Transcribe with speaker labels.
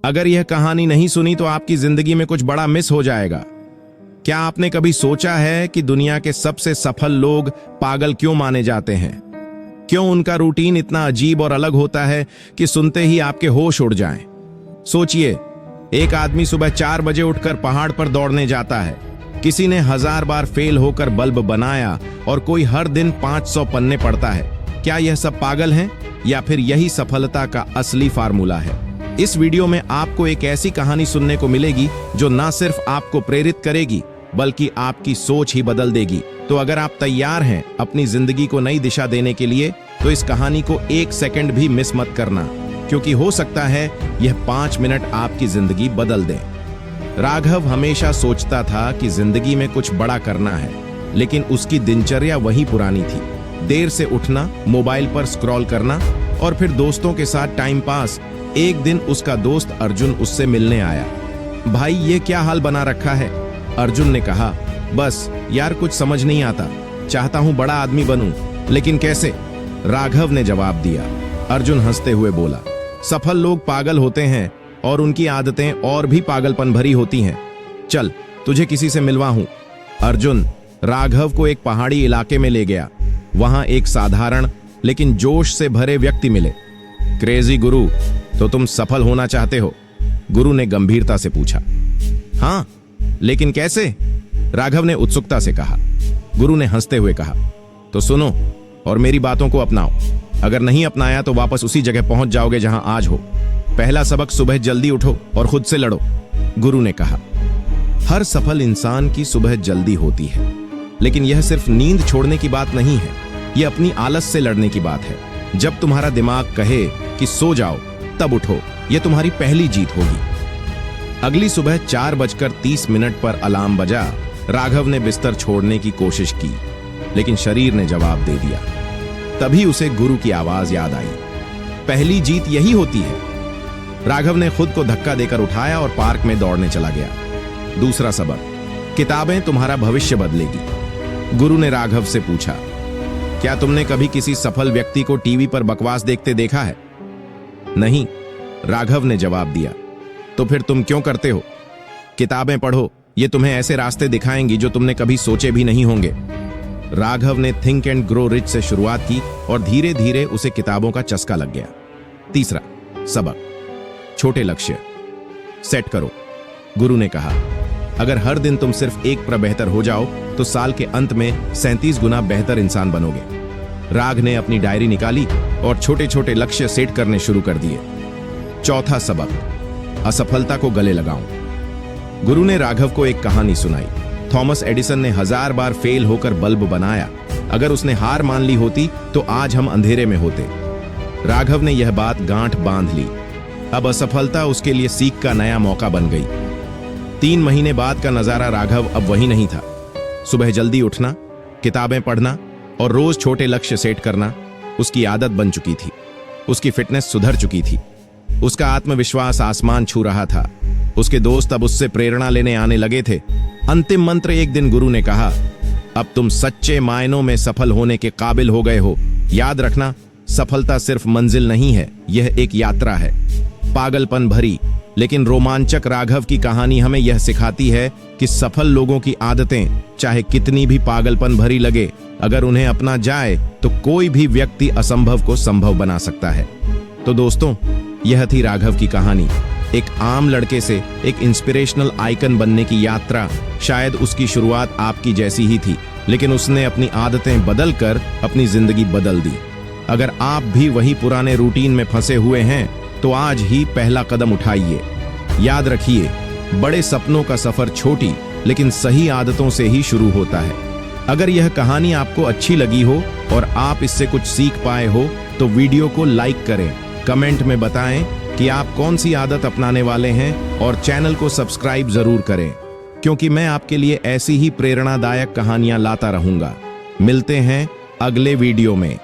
Speaker 1: अगर यह कहानी नहीं सुनी तो आपकी जिंदगी में कुछ बड़ा मिस हो जाएगा। क्या आपने कभी सोचा है कि दुनिया के सबसे सफल लोग पागल क्यों माने जाते हैं? क्यों उनका रूटीन इतना अजीब और अलग होता है कि सुनते ही आपके होश उड़ जाएं? सोचिए, एक आदमी सुबह 4 बजे उठकर पहाड़ पर दौड़ने जाता है। किसी ने 1000 बार फेल होकर बल्ब बनाया और कोई हर दिन 500 पन्ने पढ़ता है। क्या यह सब पागल हैं या फिर यही सफलता का असली फार्मूला है? इस वीडियो में आपको एक ऐसी कहानी सुनने को मिलेगी जो ना सिर्फ आपको प्रेरित करेगी बल्कि आपकी सोच ही बदल देगी। तो अगर आप तैयार हैं अपनी जिंदगी को नई दिशा देने के लिए तो इस कहानी को 1 सेकंड भी मिस मत करना, क्योंकि हो सकता है यह 5 मिनट आपकी जिंदगी बदल दे। राघव हमेशा सोचता था कि जिंदगी में कुछ बड़ा करना है, लेकिन उसकी दिनचर्या वही पुरानी थी। देर से उठना, मोबाइल पर स्क्रॉल करना और फिर दोस्तों के साथ टाइम पास। एक दिन उसका दोस्त अर्जुन उससे मिलने आया। भाई, ये क्या हाल बना रखा है? अर्जुन ने कहा, बस यार कुछ समझ नहीं आता, चाहता हूं बड़ा आदमी बनूं, लेकिन कैसे? राघव ने जवाब दिया। अर्जुन हंसते हुए बोला, सफल लोग पागल होते हैं और उनकी आदतें और भी पागलपन भरी होती हैं। चल तुझे किसी से मिलवा हूं। अर्जुन राघव को एक पहाड़ी इलाके में ले गया। वहां एक साधारण लेकिन जोश से भरे व्यक्ति मिले। क्रेजी गुरु, तो तुम सफल होना चाहते हो? गुरु ने गंभीरता से पूछा। हाँ, लेकिन कैसे? राघव ने उत्सुकता से कहा। गुरु ने हंसते हुए कहा, तो सुनो और मेरी बातों को अपनाओ। अगर नहीं अपनाया तो वापस उसी जगह पहुंच जाओगे जहां आज हो। पहला सबक, सुबह जल्दी उठो और खुद से लड़ो। गुरु ने कहा, हर सफल इंसान की सुबह जल्दी होती है, लेकिन यह सिर्फ नींद छोड़ने की बात नहीं है, यह अपनी आलस से लड़ने की बात है। जब तुम्हारा दिमाग कहे कि सो जाओ तब उठो, यह तुम्हारी पहली जीत होगी। अगली सुबह 4:30 पर अलार्म बजा। राघव ने बिस्तर छोड़ने की कोशिश की, लेकिन शरीर ने जवाब दे दिया। तभी उसे गुरु की आवाज याद आई। पहली जीत यही होती है। राघव ने खुद को धक्का देकर उठाया और पार्क में दौड़ने चला गया। दूसरा सबक, किताबें तुम्हारा भविष्य बदलेगी। गुरु ने राघव से पूछा, क्या तुमने कभी किसी सफल व्यक्ति को टीवी पर बकवास देखते देखा है? नहीं, राघव ने जवाब दिया। तो फिर तुम क्यों करते हो? किताबें पढ़ो, ये तुम्हें ऐसे रास्ते दिखाएंगी जो तुमने कभी सोचे भी नहीं होंगे। राघव ने थिंक एंड ग्रो रिच से शुरुआत की और धीरे धीरे उसे किताबों का चस्का लग गया। तीसरा सबक, छोटे लक्ष्य सेट करो। गुरु ने कहा, अगर हर दिन तुम सिर्फ 1% बेहतर हो जाओ तो साल के अंत में 37 गुना बेहतर इंसान बनोगे। राघव ने अपनी डायरी निकाली और छोटे छोटे लक्ष्य सेट करने शुरू कर दिए। चौथा सबक, असफलता को गले लगाओ। गुरु ने राघव को एक कहानी सुनाई। थॉमस एडिसन ने 1000 बार फेल होकर बल्ब बनाया। अगर उसने हार मान ली होती तो आज हम अंधेरे में होते। राघव ने यह बात गांठ बांध ली। अब असफलता उसके लिए सीख का नया मौका बन गई। 3 महीने बाद का नजारा राघव अब वही नहीं था। सुबह जल्दी उठना, किताबें पढ़ना और रोज छोटे लक्ष्य सेट करना उसकी आदत बन चुकी थी। उसकी फिटनेस सुधर चुकी थी। उसका आत्मविश्वास आसमान छू रहा था। उसके दोस्त अब उससे प्रेरणा लेने आने लगे थे। अंतिम मंत्र, एक दिन गुरु ने कहा, अब तुम सच्चे मायनों में सफल होने के काबिल हो गए हो। याद रखना, सफलता सिर्फ मंजिल नहीं है, यह एक यात्रा है। पागलपन भरी लेकिन रोमांचक राघव की कहानी हमें यह सिखाती है कि सफल लोगों की आदतें चाहे कितनी भी पागलपन भरी लगे, अगर उन्हें अपना जाए तो कोई भी व्यक्ति असंभव को संभव बना सकता है। तो दोस्तों, यह थी राघव की कहानी। एक आम लड़के से एक इंस्पिरेशनल आइकन बनने की यात्रा। शायद उसकी शुरुआत आपकी जैसी ही थी, लेकिन उसने अपनी आदतें बदलकर अपनी जिंदगी बदल दी। अगर आप भी वही पुराने रूटीन में फंसे हुए हैं तो आज ही पहला कदम उठाइए। याद रखिए, बड़े सपनों का सफर छोटी लेकिन सही आदतों से ही शुरू होता है। अगर यह कहानी आपको अच्छी लगी हो और आप इससे कुछ सीख पाए हो तो वीडियो को लाइक करें, कमेंट में बताएं कि आप कौन सी आदत अपनाने वाले हैं और चैनल को सब्सक्राइब जरूर करें, क्योंकि मैं आपके लिए ऐसी ही प्रेरणादायक कहानियां लाता रहूंगा। मिलते हैं अगले वीडियो में।